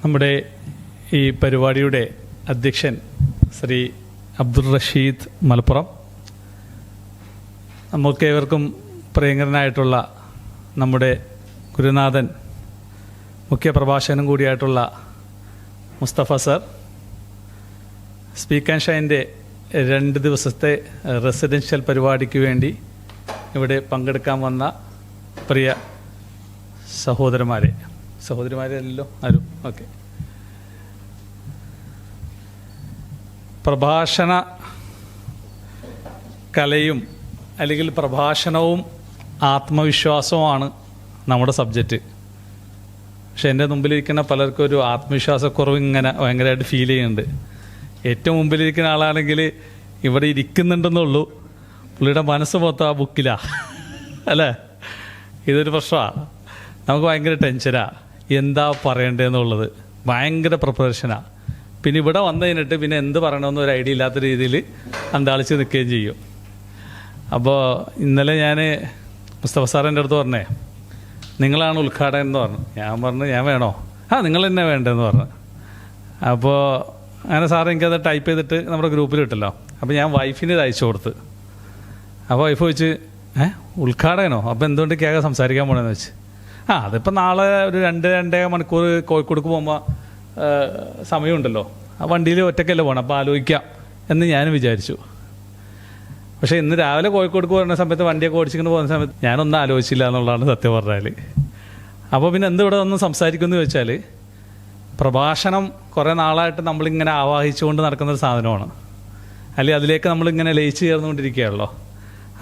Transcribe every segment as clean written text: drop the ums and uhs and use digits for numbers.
നമ്മുടെ ഈ പരിപാടിയുടെ അധ്യക്ഷൻ ശ്രീ അബ്ദുൾ റഷീദ് മലപ്പുറം, നമുക്കേവർക്കും പ്രിയങ്കരനായിട്ടുള്ള നമ്മുടെ ഗുരുനാഥൻ, മുഖ്യ പ്രഭാഷകനും കൂടിയായിട്ടുള്ള മുസ്തഫ സർ, സ്പീക്ക് ആൻഡ് ഷൈൻ്റെ 2 ദിവസത്തെ റെസിഡൻഷ്യൽ പരിപാടിക്ക് വേണ്ടി ഇവിടെ പങ്കെടുക്കാൻ വന്ന പ്രിയ സഹോദരിമാരല്ലോ ആരും ഓക്കെ. പ്രഭാഷണ കലയും അല്ലെങ്കിൽ പ്രഭാഷണവും ആത്മവിശ്വാസവുമാണ് നമ്മുടെ സബ്ജക്റ്റ്. പക്ഷെ എൻ്റെ മുമ്പിലിരിക്കുന്ന പലർക്കും ഒരു ആത്മവിശ്വാസക്കുറവ് ഇങ്ങനെ ഭയങ്കരമായിട്ട് ഫീൽ ചെയ്യുന്നുണ്ട്. ഏറ്റവും മുമ്പിലിരിക്കുന്ന ആളാണെങ്കിൽ ഇവിടെ ഇരിക്കുന്നുണ്ടെന്നുള്ളൂ, പുള്ളിയുടെ മനസ്സ് മൊത്തം ആ ബുക്കിലാണ് അല്ലേ. ഇതൊരു പ്രശ്നമാണ്. നമുക്ക് ഭയങ്കര ടെൻഷനാണ്, എന്താ പറയണ്ടതെന്നുള്ളത്. ഭയങ്കര പ്രിപ്പറേഷനാണ്. പിന്നെ ഇവിടെ വന്നു കഴിഞ്ഞിട്ട് പിന്നെ എന്ത് പറയണമെന്ന് ഒരു ഐഡിയ ഇല്ലാത്ത രീതിയിൽ അന്താളിച്ച് നിൽക്കുകയും ചെയ്യും. അപ്പോൾ ഇന്നലെ ഞാൻ മുസ്തഫ സാറിൻ്റെ അടുത്ത് പറഞ്ഞേ, നിങ്ങളാണ് ഉദ്ഘാടകൻ എന്ന് പറഞ്ഞു. ഞാൻ പറഞ്ഞു ഞാൻ വേണോ? നിങ്ങൾ തന്നെ വേണ്ടതെന്ന് പറഞ്ഞു. അപ്പോൾ അങ്ങനെ സാറ് എനിക്കത് ടൈപ്പ് ചെയ്തിട്ട് നമ്മുടെ ഗ്രൂപ്പിൽ ഇട്ടല്ലോ. അപ്പോൾ ഞാൻ വൈഫിന് ഇത് അയച്ചു കൊടുത്ത്. അപ്പോൾ വൈഫ് ചോദിച്ച് ഉദ്ഘാടകനോ? അപ്പോൾ എന്തുകൊണ്ട് കേൾക്കാൻ സംസാരിക്കാൻ പോകണമെന്ന് വെച്ച്. അതിപ്പോൾ നാളെ ഒരു 2-2.5 മണിക്കൂർ കോഴിക്കോടേക്ക് പോകുമ്പോൾ സമയമുണ്ടല്ലോ, ആ വണ്ടിയിൽ ഒറ്റയ്ക്കല്ലേ പോകണം, അപ്പോൾ ആലോചിക്കാം എന്ന് ഞാൻ വിചാരിച്ചു. പക്ഷേ ഇന്ന് രാവിലെ കോഴിക്കോടേക്ക് പോകുന്ന സമയത്ത് വണ്ടിയൊക്കെ ഓടിച്ചിട്ട് പോകുന്ന സമയത്ത് ഞാനൊന്നും ആലോചിച്ചില്ല എന്നുള്ളതാണ് സത്യം പറഞ്ഞാൽ. അപ്പോൾ പിന്നെ ഇവിടെ ഒന്ന് സംസാരിക്കുമെന്ന് ചോദിച്ചാൽ, പ്രഭാഷണം കുറേ നാളായിട്ട് നമ്മളിങ്ങനെ ആവാഹിച്ചുകൊണ്ട് നടക്കുന്നൊരു സാധനമാണ്, അല്ലെങ്കിൽ അതിലേക്ക് നമ്മളിങ്ങനെ ലയിച്ച് ചേർന്നുകൊണ്ടിരിക്കുകയാണല്ലോ.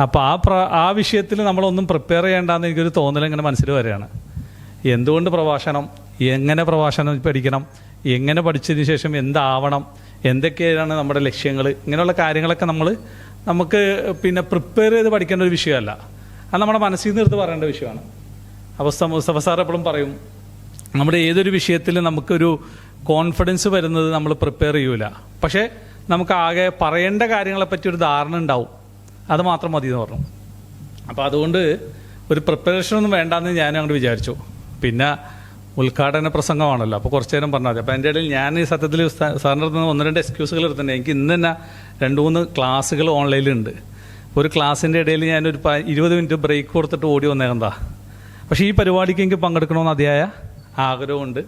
അപ്പോൾ ആ വിഷയത്തിൽ നമ്മളൊന്നും പ്രിപ്പയർ ചെയ്യേണ്ടെന്ന് എനിക്കൊരു തോന്നലിങ്ങനെ മനസ്സിൽ വരികയാണ്. എന്തുകൊണ്ട് പ്രഭാഷണം, എങ്ങനെ പ്രഭാഷണം പഠിക്കണം, എങ്ങനെ പഠിച്ചതിന് ശേഷം എന്താവണം, എന്തൊക്കെയാണ് നമ്മുടെ ലക്ഷ്യങ്ങൾ, ഇങ്ങനെയുള്ള കാര്യങ്ങളൊക്കെ നമുക്ക് പിന്നെ പ്രിപ്പയർ ചെയ്ത് പഠിക്കേണ്ട ഒരു വിഷയമല്ല, അത് നമ്മുടെ മനസ്സിൽ നിന്ന് എടുത്ത് പറയേണ്ട വിഷയമാണ്. അപ്പോൾ മുസ്തഫ സാർ എപ്പോഴും പറയും, നമ്മുടെ ഏതൊരു വിഷയത്തിൽ നമുക്കൊരു കോൺഫിഡൻസ് വരുന്നത് നമ്മൾ പ്രിപ്പയർ ചെയ്യൂല, പക്ഷേ നമുക്ക് ആകെ പറയേണ്ട കാര്യങ്ങളെപ്പറ്റി ഒരു ധാരണ ഉണ്ടാവും, അത് മാത്രം മതി എന്ന് പറഞ്ഞു. അപ്പോൾ അതുകൊണ്ട് ഒരു പ്രിപ്പറേഷനൊന്നും വേണ്ടാന്ന് ഞാൻ അങ്ങോട്ട് വിചാരിച്ചു. പിന്നെ ഉദ്ഘാടന പ്രസംഗമാണല്ലോ, അപ്പോൾ കുറച്ച് നേരം പറഞ്ഞാൽ മതി. അപ്പോൾ എൻ്റെ ഇടയിൽ ഞാൻ ഈ സത്യത്തിൽ സാറിൻ്റെ അടുത്ത് 1-2 എക്സ്ക്യൂസുകൾ എടുത്തിട്ടുണ്ട്. എനിക്ക് ഇന്ന് തന്നെ 2-3 ക്ലാസ്സുകൾ ഓൺലൈനിലുണ്ട്. ഒരു ക്ലാസ്സിൻ്റെ ഇടയിൽ ഞാനൊരു 20 മിനിറ്റ് ബ്രേക്ക് കൊടുത്തിട്ട് ഓടി വന്നേക്കെന്താ. പക്ഷേ ഈ പരിപാടിക്ക് എനിക്ക് പങ്കെടുക്കണമെന്ന് അതിയായ ആഗ്രഹമുണ്ട്.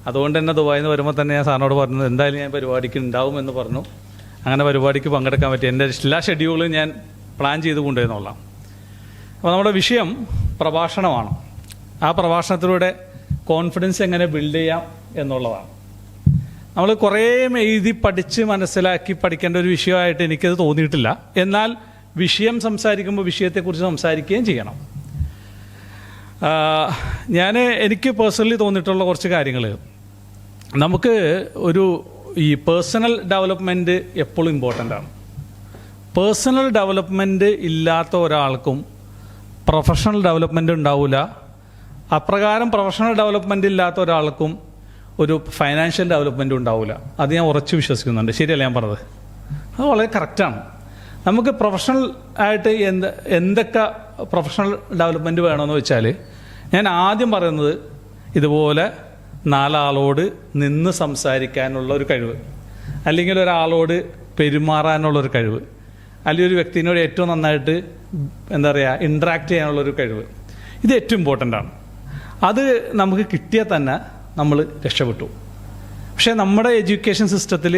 അതുകൊണ്ട് തന്നെ ദുബായിൽ നിന്ന് വരുമ്പോൾ തന്നെ ഞാൻ സാറിനോട് പറഞ്ഞത് എന്തായാലും ഞാൻ പരിപാടിക്ക് ഉണ്ടാവുമെന്ന് പറഞ്ഞു. അങ്ങനെ പരിപാടിക്ക് പങ്കെടുക്കാൻ പറ്റി. എൻ്റെ എല്ലാ ഷെഡ്യൂളും ഞാൻ പ്ലാൻ ചെയ്ത് കൊണ്ടുവരുന്നോളാം. അപ്പോൾ നമ്മുടെ വിഷയം പ്രഭാഷണമാണ്. ആ പ്രഭാഷണത്തിലൂടെ കോൺഫിഡൻസ് എങ്ങനെ ബിൽഡ് ചെയ്യാം എന്നുള്ളതാണ്. നമ്മൾ കുറേ എഴുതി പഠിച്ച് മനസ്സിലാക്കി പഠിക്കേണ്ട ഒരു വിഷയമായിട്ട് എനിക്കത് തോന്നിയിട്ടില്ല. എന്നാൽ വിഷയം സംസാരിക്കുമ്പോൾ വിഷയത്തെക്കുറിച്ച് സംസാരിക്കുകയും ചെയ്യണം. എനിക്ക് പേഴ്സണലി തോന്നിയിട്ടുള്ള കുറച്ച് കാര്യങ്ങൾ, നമുക്ക് ഈ പേഴ്സണൽ ഡെവലപ്മെൻറ്റ് എപ്പോഴും ഇമ്പോർട്ടൻ്റ് ആണ്. പേഴ്സണൽ ഡെവലപ്മെൻറ്റ് ഇല്ലാത്ത ഒരാൾക്കും പ്രൊഫഷണൽ ഡെവലപ്മെൻറ്റ് ഉണ്ടാവില്ല. അപ്രകാരം പ്രൊഫഷണൽ ഡെവലപ്മെൻറ്റ് ഇല്ലാത്ത ഒരാൾക്കും ഒരു ഫൈനാൻഷ്യൽ ഡെവലപ്മെൻറ്റും ഉണ്ടാവില്ല. അത് ഞാൻ ഉറച്ചു വിശ്വസിക്കുന്നുണ്ട്. ശരിയല്ല ഞാൻ പറഞ്ഞത്? അത് വളരെ കറക്റ്റാണ്. നമുക്ക് പ്രൊഫഷണൽ ആയിട്ട് എന്തൊക്കെ പ്രൊഫഷണൽ ഡെവലപ്മെൻറ്റ് വേണമെന്ന് വെച്ചാൽ, ഞാൻ ആദ്യം പറയുന്നത് ഇതുപോലെ 4 ആളോട് നിന്ന് സംസാരിക്കാനുള്ള ഒരു കഴിവ്, അല്ലെങ്കിൽ ഒരാളോട് പെരുമാറാനുള്ളൊരു കഴിവ്, അല്ലെങ്കിൽ ഒരു വ്യക്തിനോട് ഏറ്റവും നന്നായിട്ട് ഇൻട്രാക്ട് ചെയ്യാനുള്ളൊരു കഴിവ്, ഇത് ഏറ്റവും ഇമ്പോർട്ടൻ്റ് ആണ്. അത് നമുക്ക് കിട്ടിയാൽ തന്നെ നമ്മൾ രക്ഷപ്പെട്ടു. പക്ഷേ നമ്മുടെ എഡ്യൂക്കേഷൻ സിസ്റ്റത്തിൽ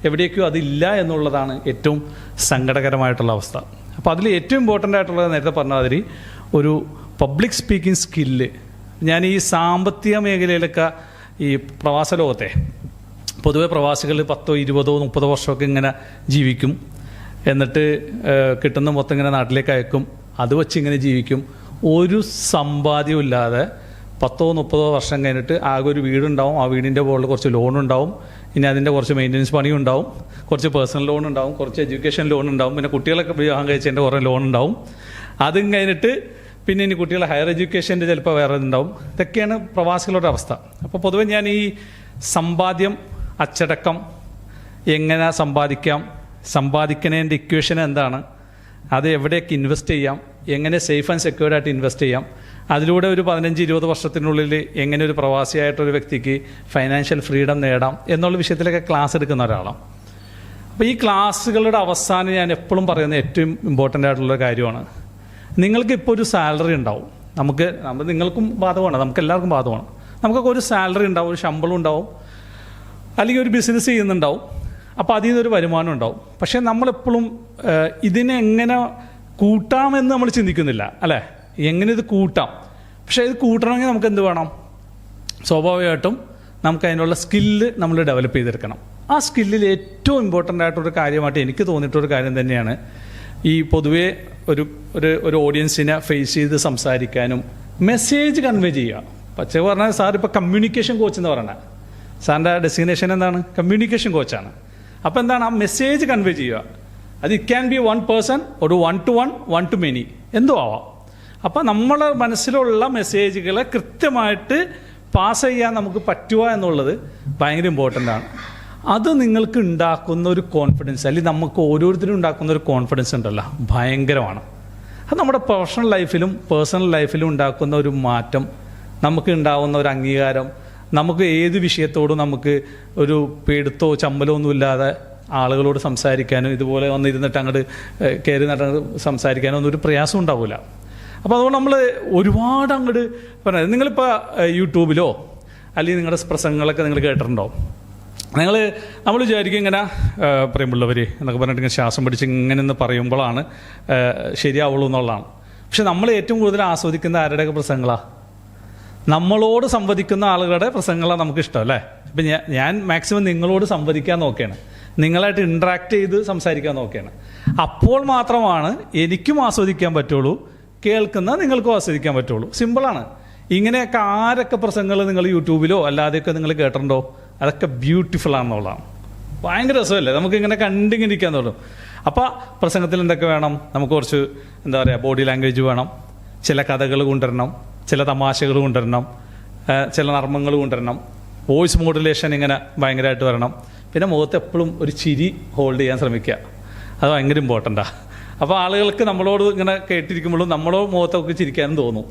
എവിടേക്കോ അതില്ല എന്നുള്ളതാണ് ഏറ്റവും സങ്കടകരമായിട്ടുള്ള അവസ്ഥ. അപ്പോൾ അതിൽ ഏറ്റവും ഇമ്പോർട്ടൻ്റ് ആയിട്ടുള്ളത് നേരത്തെ പറഞ്ഞ മാതിരി ഒരു പബ്ലിക് സ്പീക്കിംഗ് സ്കില്ല്. ഞാൻ ഈ സാമ്പത്തിക മേഖലയിലൊക്കെ ഈ പ്രവാസ ലോകത്തെ പൊതുവെ പ്രവാസികൾ 10, 20, 30 വർഷമൊക്കെ ഇങ്ങനെ ജീവിക്കും. എന്നിട്ട് കിട്ടുന്ന മൊത്തം ഇങ്ങനെ നാട്ടിലേക്ക് അയക്കും, അത് വെച്ച് ഇങ്ങനെ ജീവിക്കും. ഒരു സമ്പാദ്യവും ഇല്ലാതെ 10-30 വർഷം കഴിഞ്ഞിട്ട് ആകെ ഒരു വീടുണ്ടാവും. ആ വീടിൻ്റെ മുകളിൽ കുറച്ച് ലോണുണ്ടാവും, ഇനി അതിൻ്റെ കുറച്ച് മെയിൻ്റനൻസ് പണിയും ഉണ്ടാവും, കുറച്ച് പേഴ്സണൽ ലോൺ ഉണ്ടാവും, കുറച്ച് എഡ്യൂക്കേഷൻ ലോൺ ഉണ്ടാവും, പിന്നെ കുട്ടികളൊക്കെ വിവാഹം കഴിച്ചതിൻ്റെ കുറേ ലോൺ ഉണ്ടാവും. അതും കഴിഞ്ഞിട്ട് പിന്നെ ഇനി കുട്ടികളെ ഹയർ എഡ്യൂക്കേഷൻ്റെ ചിലപ്പോൾ വേറെ ഉണ്ടാവും. ഇതൊക്കെയാണ് പ്രവാസികളുടെ അവസ്ഥ. അപ്പോൾ പൊതുവെ ഞാൻ ഈ സമ്പാദ്യം, അച്ചടക്കം, എങ്ങനെ സമ്പാദിക്കാം, സമ്പാദിക്കുന്നതിൻ്റെ ഇക്വേഷൻ എന്താണ്, അത് എവിടെയൊക്കെ ഇൻവെസ്റ്റ് ചെയ്യാം, എങ്ങനെ സേഫ് ആൻഡ് സെക്യൂർഡ് ആയിട്ട് ഇൻവെസ്റ്റ് ചെയ്യാം, അതിലൂടെ ഒരു 15-20 വർഷത്തിനുള്ളിൽ എങ്ങനെ ഒരു പ്രവാസിയായിട്ടൊരു വ്യക്തിക്ക് ഫൈനാൻഷ്യൽ ഫ്രീഡം നേടാം എന്നുള്ള വിഷയത്തിലൊക്കെ ക്ലാസ് എടുക്കുന്ന ഒരാളാണ്. അപ്പോൾ ഈ ക്ലാസ്സുകളുടെ അവസാനം ഞാൻ എപ്പോഴും പറയുന്ന ഏറ്റവും ഇമ്പോർട്ടൻ്റ് ആയിട്ടുള്ളൊരു കാര്യമാണ്, നിങ്ങൾക്ക് ഇപ്പോൾ ഒരു സാലറി ഉണ്ടാവും, നിങ്ങൾക്കും ബാധകമാണ്, നമുക്ക് എല്ലാവർക്കും ബാധകമാണ്. നമുക്കൊക്കെ ഒരു സാലറി ഉണ്ടാവും, ഒരു ശമ്പളം ഉണ്ടാവും, അല്ലെങ്കിൽ ഒരു ബിസിനസ് ചെയ്യുന്നുണ്ടാവും. അപ്പോൾ അതിൽ നിന്നൊരു വരുമാനം ഉണ്ടാവും. പക്ഷേ നമ്മളെപ്പോഴും ഇതിനെ എങ്ങനെ കൂട്ടാമെന്ന് നമ്മൾ ചിന്തിക്കുന്നില്ല, അല്ലേ? എങ്ങനെ ഇത് കൂട്ടാം? പക്ഷേ ഇത് കൂട്ടണമെങ്കിൽ നമുക്ക് എന്ത് വേണം? സ്വാഭാവികമായിട്ടും നമുക്ക് അതിനുള്ള സ്കില്ല് നമ്മൾ ഡെവലപ്പ് ചെയ്തെടുക്കണം. ആ സ്കില്ലിൽ ഏറ്റവും ഇമ്പോർട്ടൻ്റ് ആയിട്ടൊരു കാര്യമായിട്ട് എനിക്ക് തോന്നിയിട്ടൊരു കാര്യം തന്നെയാണ് ഈ പൊതുവേ ഒരു ഓഡിയൻസിനെ ഫേസ് ചെയ്ത് സംസാരിക്കാനും മെസ്സേജ് കൺവേ ചെയ്യുക. പക്ഷേ പറഞ്ഞാൽ സാർ ഇപ്പോൾ കമ്മ്യൂണിക്കേഷൻ കോച്ച് എന്ന് പറഞ്ഞാൽ സാറിൻ്റെ ഡെസിഗ്നേഷൻ എന്താണ്? കമ്മ്യൂണിക്കേഷൻ കോച്ചാണ്. അപ്പോൾ എന്താണ്? ആ മെസ്സേജ് കൺവേ ചെയ്യുക. അത് ഇറ്റ് ക്യാൻ ബി 1 person, ഒരു 1 to 1, 1 to many, എന്തോ ആവാം. അപ്പോൾ നമ്മളെ മനസ്സിലുള്ള മെസ്സേജുകളെ കൃത്യമായിട്ട് പാസ് ചെയ്യാൻ നമുക്ക് പറ്റുക എന്നുള്ളത് ഭയങ്കര ഇമ്പോർട്ടൻ്റ് ആണ്. അത് നിങ്ങൾക്ക് ഉണ്ടാക്കുന്ന ഒരു കോൺഫിഡൻസ്, അല്ലെങ്കിൽ നമുക്ക് ഓരോരുത്തരും ഉണ്ടാക്കുന്ന ഒരു കോൺഫിഡൻസ് ഉണ്ടല്ലോ, ഭയങ്കരമാണ്. അത് നമ്മുടെ പ്രൊഫഷണൽ ലൈഫിലും പേഴ്സണൽ ലൈഫിലും ഉണ്ടാക്കുന്ന ഒരു മാറ്റം, നമുക്ക് ഉണ്ടാകുന്ന ഒരു അംഗീകാരം, നമുക്ക് ഏത് വിഷയത്തോടും നമുക്ക് ഒരു പേടുത്തോ ചമ്മലോ ഒന്നുമില്ലാതെ ആളുകളോട് സംസാരിക്കാനും ഇതുപോലെ വന്നിരുന്നിട്ട് അങ്ങോട്ട് കയറി നടന്ന് സംസാരിക്കാനോ ഒന്നും ഒരു പ്രയാസം ഉണ്ടാവില്ല. അപ്പോൾ അതുകൊണ്ട് നമ്മൾ ഒരുപാട് അങ്ങോട്ട് പറഞ്ഞത്, നിങ്ങളിപ്പോൾ യൂട്യൂബിലോ അല്ലെങ്കിൽ നിങ്ങളുടെ പ്രസംഗങ്ങളൊക്കെ നിങ്ങൾ കേട്ടിട്ടുണ്ടോ? നമ്മൾ വിചാരിക്കും ഇങ്ങനെ പ്രിയമുള്ളവർ എന്നൊക്കെ പറഞ്ഞിട്ട് ഇങ്ങനെ ശ്വാസം പിടിച്ച് ഇങ്ങനെ എന്ന് പറയുമ്പോഴാണ് ശരിയാവുള്ളൂ എന്നുള്ളതാണ്. പക്ഷെ നമ്മൾ ഏറ്റവും കൂടുതൽ ആസ്വദിക്കുന്ന ആരുടെയൊക്കെ പ്രസംഗങ്ങളാണ്? നമ്മളോട് സംവദിക്കുന്ന ആളുകളുടെ പ്രസംഗങ്ങളാണ് നമുക്കിഷ്ടം, അല്ലേ? ഇപ്പം ഞാൻ മാക്സിമം നിങ്ങളോട് സംവദിക്കാൻ നോക്കുകയാണ്, നിങ്ങളായിട്ട് ഇൻട്രാക്ട് ചെയ്ത് സംസാരിക്കാൻ നോക്കുകയാണ്. അപ്പോൾ മാത്രമാണ് എനിക്കും ആസ്വദിക്കാൻ പറ്റുള്ളൂ, കേൾക്കുന്ന നിങ്ങൾക്കും ആസ്വദിക്കാൻ പറ്റുള്ളൂ. സിമ്പിളാണ്. ഇങ്ങനെയൊക്കെ ആരൊക്കെ പ്രസംഗങ്ങൾ നിങ്ങൾ യൂട്യൂബിലോ അല്ലാതെയൊക്കെ നിങ്ങൾ കേട്ടിട്ടുണ്ടോ? അതൊക്കെ ബ്യൂട്ടിഫുൾ ആണെന്നുള്ളതാണ്. ഭയങ്കര രസമല്ലേ? നമുക്കിങ്ങനെ കണ്ടിങ്ങനെ ഇരിക്കാൻ തോന്നും. അപ്പോൾ പ്രസംഗത്തിൽ എന്തൊക്കെ വേണം? നമുക്ക് കുറച്ച് ബോഡി ലാംഗ്വേജ് വേണം, ചില കഥകൾ കൊണ്ടുവരണം, ചില തമാശകൾ കൊണ്ടുവരണം, ചില നർമ്മങ്ങൾ കൊണ്ടുവരണം, വോയിസ് മോഡുലേഷൻ ഇങ്ങനെ ഭയങ്കരമായിട്ട് വരണം. പിന്നെ മുഖത്ത് എപ്പോഴും ഒരു ചിരി ഹോൾഡ് ചെയ്യാൻ ശ്രമിക്കുക, അത് ഭയങ്കര ഇമ്പോർട്ടൻ്റാണ്. അപ്പോൾ ആളുകൾക്ക് നമ്മളോട് ഇങ്ങനെ കേട്ടിരിക്കുമ്പോഴും നമ്മളോ മുഖത്തൊക്കെ ചിരിക്കാനും തോന്നും.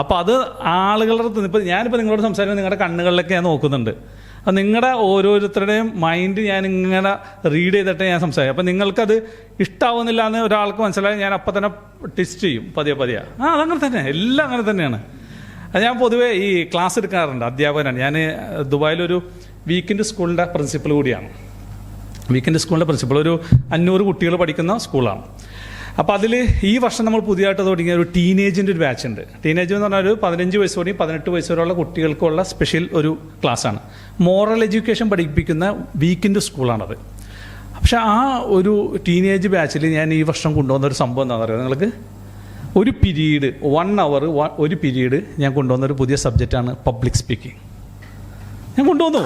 അപ്പോൾ അത് ആളുകളുടെ ഞാനിപ്പോൾ നിങ്ങളോട് സംസാരിക്കുമ്പോൾ നിങ്ങളുടെ കണ്ണുകളിലൊക്കെ ഞാൻ നോക്കുന്നുണ്ട്. അപ്പം നിങ്ങളുടെ ഓരോരുത്തരുടെയും മൈൻഡ് ഞാൻ ഇങ്ങനെ റീഡ് ചെയ്തിട്ട് ഞാൻ സംസാരിക്കും. അപ്പം നിങ്ങൾക്കത് ഇഷ്ടാവുന്നില്ല എന്ന് ഒരാൾക്ക് മനസ്സിലായി, ഞാൻ അപ്പം തന്നെ ടെസ്റ്റ് ചെയ്യും പതിയെ. അതങ്ങനെ തന്നെ, എല്ലാം അങ്ങനെ തന്നെയാണ്. അത് ഞാൻ പൊതുവേ ഈ ക്ലാസ് എടുക്കാറുണ്ട്, അധ്യാപകനാണ് ഞാൻ. ദുബായിലൊരു വീക്കെൻഡ് സ്കൂളിൻ്റെ പ്രിൻസിപ്പൽ കൂടിയാണ്. വീക്കെൻഡ് സ്കൂളിൻ്റെ പ്രിൻസിപ്പൽ ഒരു 500 കുട്ടികൾ പഠിക്കുന്ന സ്കൂളാണ്. അപ്പോൾ അതിൽ ഈ വർഷം നമ്മൾ പുതിയതായിട്ട് തുടങ്ങിയ ഒരു ടീനേജിൻ്റെ ഒരു ബാച്ച് ഉണ്ട്. ടീനേജ് എന്ന് പറഞ്ഞാൽ ഒരു 15 വയസ്സ് തുടങ്ങി 18 വയസ്സ് വരെയുള്ള കുട്ടികൾക്കുള്ള സ്പെഷ്യൽ ഒരു ക്ലാസ്സാണ്. മോറൽ എഡ്യൂക്കേഷൻ പഠിപ്പിക്കുന്ന വീക്കെൻഡ് സ്കൂളാണത്. പക്ഷെ ആ ഒരു ടീനേജ് ബാച്ചിൽ ഞാൻ ഈ വർഷം കൊണ്ടുവന്ന ഒരു സംഭവം എന്താണെന്ന് അറിയാം നിങ്ങൾക്ക്? ഒരു പീരീഡ് 1 hour ഒരു പീരീഡ് ഞാൻ കൊണ്ടുവന്നൊരു പുതിയ സബ്ജക്റ്റാണ് പബ്ലിക് സ്പീക്കിംഗ്. ഞാൻ കൊണ്ടുവന്നു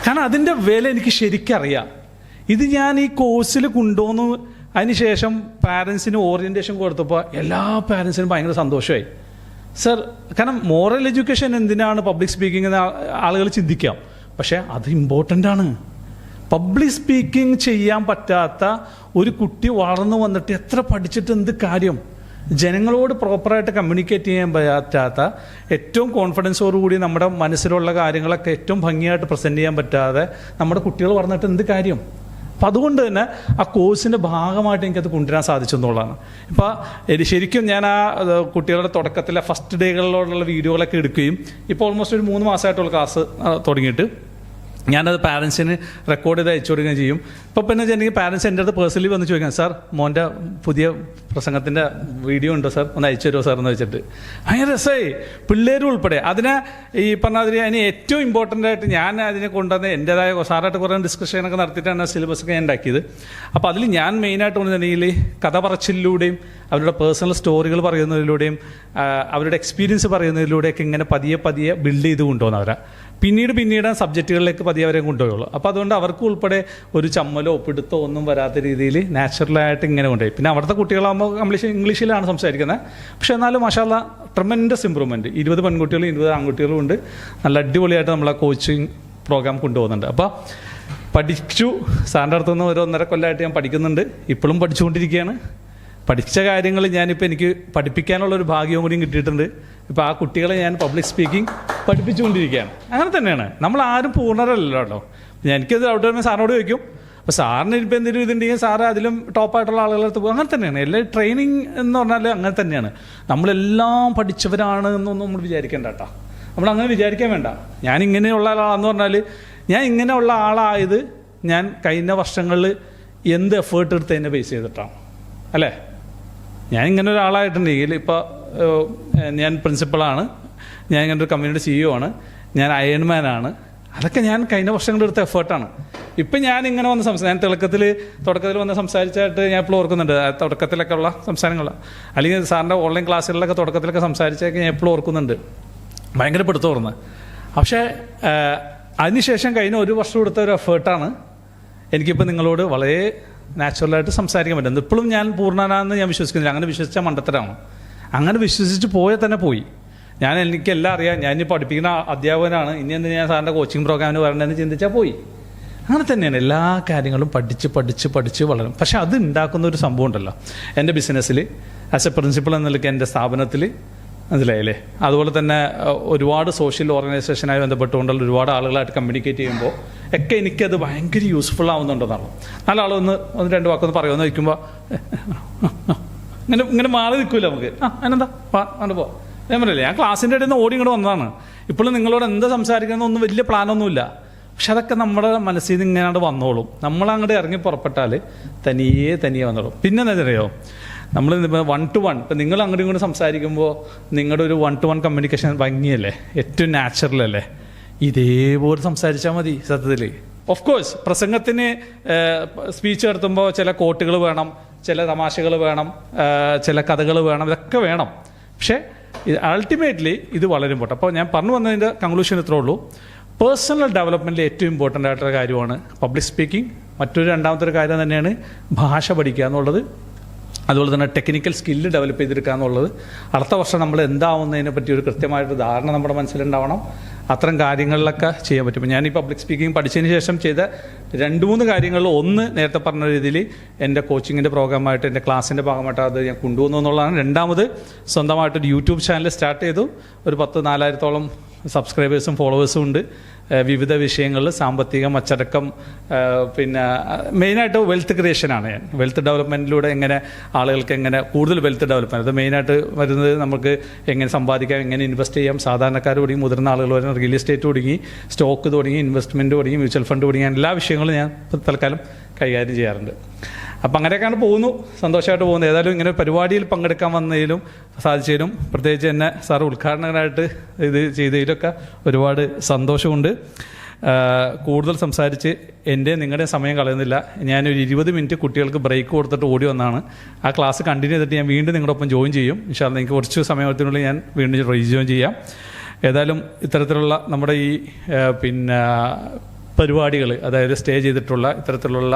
കാരണം അതിൻ്റെ വില എനിക്ക് ശരിക്കറിയാം. ഇത് ഞാൻ ഈ കോഴ്സിൽ കൊണ്ടുവന്നു. അതിനുശേഷം പാരൻസിന് ഓറിയൻറ്റേഷൻ കൊടുത്തപ്പോൾ എല്ലാ പാരൻസിനും ഭയങ്കര സന്തോഷമായി. സർ, കാരണം മോറൽ എഡ്യൂക്കേഷൻ എന്തിനാണ് പബ്ലിക് സ്പീക്കിംഗ് എന്ന് ആളുകൾ ചിന്തിക്കാം. പക്ഷേ അത് ഇമ്പോർട്ടൻ്റ് ആണ്. പബ്ലിക് സ്പീക്കിംഗ് ചെയ്യാൻ പറ്റാത്ത ഒരു കുട്ടി വളർന്നു വന്നിട്ട് എത്ര പഠിച്ചിട്ട് എന്ത് കാര്യം? ജനങ്ങളോട് പ്രോപ്പറായിട്ട് കമ്മ്യൂണിക്കേറ്റ് ചെയ്യാൻ പറ്റാത്ത, ഏറ്റവും കോൺഫിഡൻസോടുകൂടി നമ്മുടെ മനസ്സിലുള്ള കാര്യങ്ങളൊക്കെ ഏറ്റവും ഭംഗിയായിട്ട് പ്രസൻറ്റ് ചെയ്യാൻ പറ്റാതെ നമ്മുടെ കുട്ടികൾ വളർന്നിട്ട് എന്ത് കാര്യം? അപ്പം അതുകൊണ്ട് തന്നെ ആ കോഴ്സിൻ്റെ ഭാഗമായിട്ട് എനിക്കത് കൊണ്ടുവരാൻ സാധിച്ചു എന്നുള്ളതാണ്. ഇപ്പോൾ ശരിക്കും ഞാൻ ആ കുട്ടികളുടെ തുടക്കത്തിലെ ഫസ്റ്റ് ഡേകളിലുള്ള വീഡിയോകളൊക്കെ എടുക്കുകയും ഇപ്പോൾ ഓൾമോസ്റ്റ് ഒരു 3 മാസമായിട്ടുള്ള ക്ലാസ് തുടങ്ങിയിട്ട് ഞാനത് പാരൻസിന് റെക്കോർഡ് ചെയ്ത് അയച്ചു കൊടുക്കുകയും ചെയ്യും. ഇപ്പോൾ പിന്നെ വെച്ചിട്ടുണ്ടെങ്കിൽ പാരൻസ് എൻ്റെ അടുത്ത് പേഴ്സണലി വന്ന് ചോദിക്കാം, സാർ മോൻ്റെ പുതിയ പ്രസംഗത്തിൻ്റെ വീഡിയോ ഉണ്ടോ സാർ, ഒന്ന് അയച്ചു തരുമോ സാർ എന്ന് വെച്ചിട്ട്. ഭയങ്കര രസമായി, പിള്ളേരും ഉൾപ്പെടെ. അതിനെ ഈ പറഞ്ഞാൽ അതിന് ഏറ്റവും ഇമ്പോർട്ടൻ്റ് ആയിട്ട് ഞാൻ അതിനെ കൊണ്ടുവന്ന് എൻ്റേതായ സാറായിട്ട് കുറേ ഡിസ്കഷനൊക്കെ നടത്തിയിട്ടാണ് സിലബസൊക്കെ ഞാൻ ഉണ്ടാക്കിയത്. അപ്പോൾ അതിൽ ഞാൻ മെയിനായിട്ട് കൊണ്ടുവന്നിട്ടുണ്ടെങ്കിൽ കഥ പറച്ചിലൂടെയും അവരുടെ പേഴ്സണൽ സ്റ്റോറികൾ പറയുന്നതിലൂടെയും അവരുടെ എക്സ്പീരിയൻസ് പറയുന്നതിലൂടെയൊക്കെ ഇങ്ങനെ പതിയെ ബിൽഡ് ചെയ്ത് കൊണ്ടുപോകുന്നവരാ. പിന്നീട് സബ്ജക്റ്റുകളിലേക്ക് പതിയെ അവരെ കൊണ്ടുപോയുള്ളൂ. അപ്പോൾ അതുകൊണ്ട് അവർക്ക് ഉൾപ്പെടെ ഒരു ചമ്മലോ പിടുത്തോ ഒന്നും വരാത്ത രീതിയിൽ നാച്ചുറലായിട്ട് ഇങ്ങനെ കൊണ്ടുപോയി. പിന്നെ അവിടുത്തെ കുട്ടികളാകുമ്പോൾ ഇംഗ്ലീഷിലാണ് സംസാരിക്കുന്നത്. പക്ഷേ എന്നാലും മാഷാല്ലാ ട്രെമൻഡസ് ഇമ്പ്രൂവ്മെൻറ്റ്. 20 പെൺകുട്ടികളും 20 ആൺകുട്ടികളും ഉണ്ട്. നല്ല അടിപൊളിയായിട്ട് നമ്മളെ കോച്ചിങ് പ്രോഗ്രാം കൊണ്ടുപോകുന്നുണ്ട്. അപ്പോൾ പഠിച്ചു, സാറിൻ്റെ അടുത്തുനിന്ന് 1.5 കൊല്ലമായിട്ട് ഞാൻ പഠിക്കുന്നുണ്ട്. ഇപ്പോഴും പഠിച്ചുകൊണ്ടിരിക്കുകയാണ്. പഠിച്ച കാര്യങ്ങൾ ഞാനിപ്പോൾ എനിക്ക് പഠിപ്പിക്കാനുള്ളൊരു ഭാഗ്യവും കൂടിയും കിട്ടിയിട്ടുണ്ട്. ഇപ്പോൾ ആ കുട്ടികളെ ഞാൻ പബ്ലിക് സ്പീക്കിംഗ് പഠിപ്പിച്ചുകൊണ്ടിരിക്കുകയാണ്. അങ്ങനെ തന്നെയാണ്, നമ്മൾ ആരും പൂർണ്ണരല്ലല്ലോ കേട്ടോ. എനിക്കത് ഔട്ട് വരുമ്പോൾ സാറിനോട് ചോദിക്കും, അപ്പോൾ സാറിന് ഇപ്പോൾ എന്തെങ്കിലും ഇതുണ്ടെങ്കിൽ സാറ് അതിലും ടോപ്പായിട്ടുള്ള ആളുകളടുത്ത് പോകും. അങ്ങനെ തന്നെയാണ് എല്ലാ ട്രെയിനിങ് എന്ന് പറഞ്ഞാൽ അങ്ങനെ തന്നെയാണ്. നമ്മളെല്ലാം പഠിച്ചവരാണ് എന്നൊന്നും നമ്മൾ വിചാരിക്കേണ്ട കേട്ടോ. നമ്മളങ്ങനെ വിചാരിക്കാൻ വേണ്ട. ഞാൻ ഇങ്ങനെയുള്ള ആളാണെന്ന് പറഞ്ഞാൽ ഞാൻ ഇങ്ങനെയുള്ള ആളായത് ഞാൻ കഴിഞ്ഞ വർഷങ്ങളിൽ എന്ത് എഫേർട്ട് എടുത്ത് എന്നെ ബേസ് ചെയ്തിട്ടാണ് അല്ലേ. ഞാൻ ഇങ്ങനെ ഒരാളായിട്ടുണ്ടെങ്കിൽ ഇപ്പോൾ ഞാൻ പ്രിൻസിപ്പളാണ്, ഞാൻ ഇങ്ങനെ ഒരു കമ്പനിയുടെ CEO ആണ്, ഞാൻ അയൺമാനാണ്. അതൊക്കെ ഞാൻ കഴിഞ്ഞ വർഷങ്ങളെടുത്ത എഫേർട്ടാണ്. ഇപ്പം ഞാൻ ഇങ്ങനെ വന്ന് ഞാൻ തുടക്കത്തിൽ വന്ന് സംസാരിച്ചായിട്ട് ഞാൻ ഇപ്പോൾ ഓർക്കുന്നുണ്ട്. തുടക്കത്തിലൊക്കെ ഉള്ള സംസാരങ്ങളാണ്, അല്ലെങ്കിൽ സാറിൻ്റെ ഓൺലൈൻ ക്ലാസ്സുകളിലൊക്കെ തുടക്കത്തിലൊക്കെ സംസാരിച്ചൊക്കെ ഞാൻ എപ്പോഴും ഓർക്കുന്നുണ്ട്. ഭയങ്കര പിടുത്തോർന്ന്. പക്ഷേ അതിനുശേഷം കഴിഞ്ഞ ഒരു വർഷം എടുത്ത ഒരു എഫേർട്ടാണ് എനിക്കിപ്പോൾ നിങ്ങളോട് വളരെ നാച്ചുറലായിട്ട് സംസാരിക്കാൻ പറ്റുന്നത്. ഇപ്പോഴും ഞാൻ പൂർണ്ണനാണെന്ന് ഞാൻ വിശ്വസിക്കുന്നില്ല. അങ്ങനെ വിശ്വസിച്ച മണ്ടത്തരമാണ്. അങ്ങനെ വിശ്വസിച്ച് പോയാൽ തന്നെ പോയി. എനിക്കെല്ലാം അറിയാം, ഞാനിപ്പോൾ പഠിപ്പിക്കുന്ന അധ്യാപകനാണ്, ഇനി എന്തിനാ ഞാൻ സാറിൻ്റെ കോച്ചിങ് പ്രോഗ്രാമിന് വരണമെന്ന് ചിന്തിച്ചാൽ പോയി. അങ്ങനെ തന്നെയാണ് എല്ലാ കാര്യങ്ങളും പഠിച്ച് വളരും. പക്ഷെ അത് ഉണ്ടാക്കുന്ന ഒരു സംഭവം ഉണ്ടല്ലോ, എൻ്റെ ബിസിനസ്സിൽ ആസ് എ പ്രിൻസിപ്പൾ എന്ന നിലയ്ക്ക് എൻ്റെ സ്ഥാപനത്തിൽ മനസ്സിലായില്ലേ. അതുപോലെ തന്നെ ഒരുപാട് സോഷ്യൽ ഓർഗനൈസേഷനായി ബന്ധപ്പെട്ടുകൊണ്ടുള്ള ഒരുപാട് ആളുകളായിട്ട് കമ്മ്യൂണിക്കേറ്റ് ചെയ്യുമ്പോൾ ഒക്കെ എനിക്കത് ഭയങ്കര യൂസ്ഫുൾ ആവുന്നുണ്ടെന്നാണ്. നല്ല ആളൊന്ന് രണ്ട് വാക്കൊന്ന് പറയുമെന്ന് വയ്ക്കുമ്പോൾ ഇങ്ങനെ മാറി നിൽക്കില്ല നമുക്ക്. അതിനെന്താ അങ്ങനെ പോവാം. ഞാൻ പറയില്ലേ, ഞാൻ ക്ലാസ്സിൻ്റെ ഇടയിൽ നിന്ന് ഓടി ഇങ്ങോട്ട് വന്നതാണ്. ഇപ്പോഴും നിങ്ങളോട് എന്താ സംസാരിക്കണമെന്നൊന്നും വലിയ പ്ലാനൊന്നുമില്ല. പക്ഷെ അതൊക്കെ നമ്മുടെ മനസ്സിൽ നിന്ന് ഇങ്ങനെ വന്നോളും. നമ്മളങ്ങോട്ട് ഇറങ്ങി പുറപ്പെട്ടാൽ തനിയെ വന്നോളും. പിന്നെ എന്താ അറിയോ, നമ്മൾ 1 to 1 ഇപ്പം നിങ്ങൾ അങ്ങോട്ടും ഇങ്ങോട്ടും സംസാരിക്കുമ്പോൾ നിങ്ങളുടെ ഒരു 1 to 1 കമ്മ്യൂണിക്കേഷൻ ഭംഗിയല്ലേ, ഏറ്റവും നാച്ചുറൽ അല്ലേ. ഇതേപോലെ സംസാരിച്ചാൽ മതി സത്യത്തിൽ. ഓഫ് കോഴ്സ് പ്രസംഗത്തിന് സ്പീച്ച് നടത്തുമ്പോൾ ചില കോട്ടുകൾ വേണം, ചില തമാശകൾ വേണം, ചില കഥകൾ വേണം, ഇതൊക്കെ വേണം. പക്ഷേ അൾട്ടിമേറ്റ്ലി ഇത് വളരെ ഇമ്പോർട്ടൻ്റ്. അപ്പോൾ ഞാൻ പറഞ്ഞു വന്നതിൻ്റെ കൺക്ലൂഷൻ ഇത്രേ ഉള്ളൂ. പേഴ്സണൽ ഡെവലപ്മെൻറ്റിൽ ഏറ്റവും ഇമ്പോർട്ടൻ്റ് ആയിട്ടുള്ള കാര്യമാണ് പബ്ലിക് സ്പീക്കിംഗ്. രണ്ടാമത്തെ കാര്യം തന്നെയാണ് ഭാഷ പഠിക്കുക എന്നുള്ളത്. അതുപോലെ തന്നെ ടെക്നിക്കൽ സ്കില്ല് ഡെവലപ്പ് ചെയ്തെടുക്കുക എന്നുള്ളത്. അടുത്ത വർഷം നമ്മൾ എന്താവുന്നതിനെ പറ്റി ഒരു കൃത്യമായിട്ട് ധാരണ നമ്മുടെ മനസ്സിലുണ്ടാവണം. അത്തരം കാര്യങ്ങളിലൊക്കെ ചെയ്യാൻ പറ്റും. ഞാൻ ഈ പബ്ലിക് സ്പീക്കിംഗ് പഠിച്ചതിന് ശേഷം ചെയ്ത 2-3 കാര്യങ്ങളിൽ ഒന്ന് നേരത്തെ പറഞ്ഞ രീതിയിൽ എൻ്റെ കോച്ചിങ്ങിൻ്റെ പ്രോഗ്രാമായിട്ട് എൻ്റെ ക്ലാസ്സിൻ്റെ ഭാഗമായിട്ട് അത് ഞാൻ കൊണ്ടുവന്നു എന്നുള്ളതാണ്. രണ്ടാമത് സ്വന്തമായിട്ടൊരു യൂട്യൂബ് ചാനൽ സ്റ്റാർട്ട് ചെയ്തു. ഒരു 10,000-4,000 സബ്സ്ക്രൈബേഴ്സും ഫോളോവേഴ്സും ഉണ്ട്. വിവിധ വിഷയങ്ങളിൽ സാമ്പത്തികം, അച്ചടക്കം, പിന്നെ മെയിനായിട്ട് വെൽത്ത് ക്രിയേഷനാണ്. ഞാൻ വെൽത്ത് ഡെവലപ്മെൻറ്റിലൂടെ എങ്ങനെ ആളുകൾക്ക് എങ്ങനെ കൂടുതൽ വെൽത്ത് ഡെവലപ്മെൻറ്റ്, അത് മെയിനായിട്ട് വരുന്നത് നമുക്ക് എങ്ങനെ സമ്പാദിക്കാം, എങ്ങനെ ഇൻവെസ്റ്റ് ചെയ്യാം, സാധാരണക്കാർ തുടങ്ങി മുതിർന്ന ആളുകൾ വരെ റിയൽ എസ്റ്റേറ്റ് തുടങ്ങി, സ്റ്റോക്ക് തുടങ്ങി, ഇൻവെസ്റ്റ്മെൻറ്റ് തുടങ്ങി, മ്യൂച്വൽ ഫണ്ട് തുടങ്ങി എല്ലാ വിഷയങ്ങളും ഞാൻ തൽക്കാലം കൈകാര്യം ചെയ്യാറുണ്ട്. അപ്പം അങ്ങനെയൊക്കെയാണ് പോകുന്നു, സന്തോഷമായിട്ട് പോകുന്നത്. ഏതായാലും ഇങ്ങനെ പരിപാടിയിൽ പങ്കെടുക്കാൻ വന്നതിലും സാധിച്ചതിലും പ്രത്യേകിച്ച് എന്നെ സാർ ഉദ്ഘാടകനായിട്ട് ഇത് ചെയ്തതിലൊക്കെ ഒരുപാട് സന്തോഷമുണ്ട്. കൂടുതൽ സംസാരിച്ച് നിങ്ങളുടെ സമയം കളയുന്നില്ല. ഞാനൊരു 20 മിനിറ്റ് കുട്ടികൾക്ക് ബ്രേക്ക് കൊടുത്തിട്ട് ഓടി വന്നതാണ്. ആ ക്ലാസ് കണ്ടിന്യൂ ചെയ്തിട്ട് ഞാൻ വീണ്ടും നിങ്ങളുടെ ഒപ്പം ജോയിൻ ചെയ്യും. ഇൻഷാ അല്ലാഹ് എനിക്ക് കുറച്ച് സമയത്തിനുള്ളിൽ ഞാൻ വീണ്ടും റീജോയിൻ ചെയ്യാം. ഏതായാലും ഇത്തരത്തിലുള്ള നമ്മുടെ ഈ പരിപാടികൾ, അതായത് സ്റ്റേ ചെയ്തിട്ടുള്ള ഇത്തരത്തിലുള്ള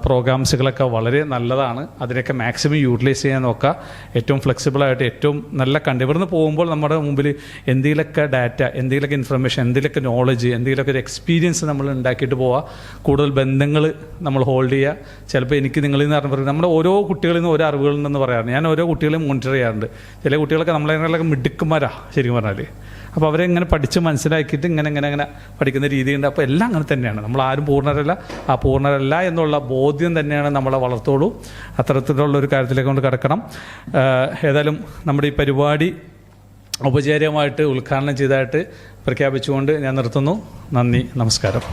പ്രോഗ്രാംസുകളൊക്കെ വളരെ നല്ലതാണ്. അതിനൊക്കെ മാക്സിമം യൂട്ടിലൈസ് ചെയ്യാൻ നോക്കുക. ഏറ്റവും ഫ്ലെക്സിബിളായിട്ട് ഏറ്റവും നല്ല ഇവിടുന്ന് പോകുമ്പോൾ നമ്മുടെ മുമ്പിൽ എന്തെങ്കിലുമൊക്കെ ഡാറ്റ, എന്തെങ്കിലുമൊക്കെ ഇൻഫർമേഷൻ, എന്തെങ്കിലുമൊക്കെ നോളജ്, എന്തെങ്കിലുമൊക്കെ ഒരു എക്സ്പീരിയൻസ് നമ്മൾ ഉണ്ടാക്കിയിട്ട് പോവുക. കൂടുതൽ ബന്ധങ്ങൾ നമ്മൾ ഹോൾഡ് ചെയ്യുക. ചിലപ്പോൾ എനിക്ക് നിങ്ങളിൽ നിന്ന് പറഞ്ഞാൽ നമ്മുടെ ഓരോ കുട്ടികളിൽ നിന്ന് ഓരോ അറിവുകളിൽ നിന്ന് പറയാറുണ്ട്. ഞാൻ ഓരോ കുട്ടികളെയും മോണിറ്റർ ചെയ്യാറുണ്ട്. ചില കുട്ടികളൊക്കെ നമ്മളതിനൊക്കെ മിടുക്കന്മാരാണ് ശരിക്കും പറഞ്ഞാൽ. അപ്പോൾ അവരെ ഇങ്ങനെ പഠിച്ച് മനസ്സിലാക്കിയിട്ട് ഇങ്ങനെ പഠിക്കുന്ന രീതിയുണ്ട്. അപ്പോൾ എല്ലാം അങ്ങനെ തന്നെയാണ്. നമ്മൾ ആരും പൂർണ്ണരല്ല. ആ പൂർണ്ണരല്ല എന്നുള്ള ബോധ്യം തന്നെയാണ് നമ്മളെ വളർത്തുള്ളൂ. അത്തരത്തിലുള്ള ഒരു കാര്യത്തിലേക്ക് കൊണ്ട് കിടക്കണം. ഏതായാലും നമ്മുടെ ഈ പരിപാടി ഔപചാരികമായിട്ട് ഉദ്ഘാടനം ചെയ്തതായിട്ട് പ്രഖ്യാപിച്ചുകൊണ്ട് ഞാൻ നിർത്തുന്നു. നന്ദി, നമസ്കാരം.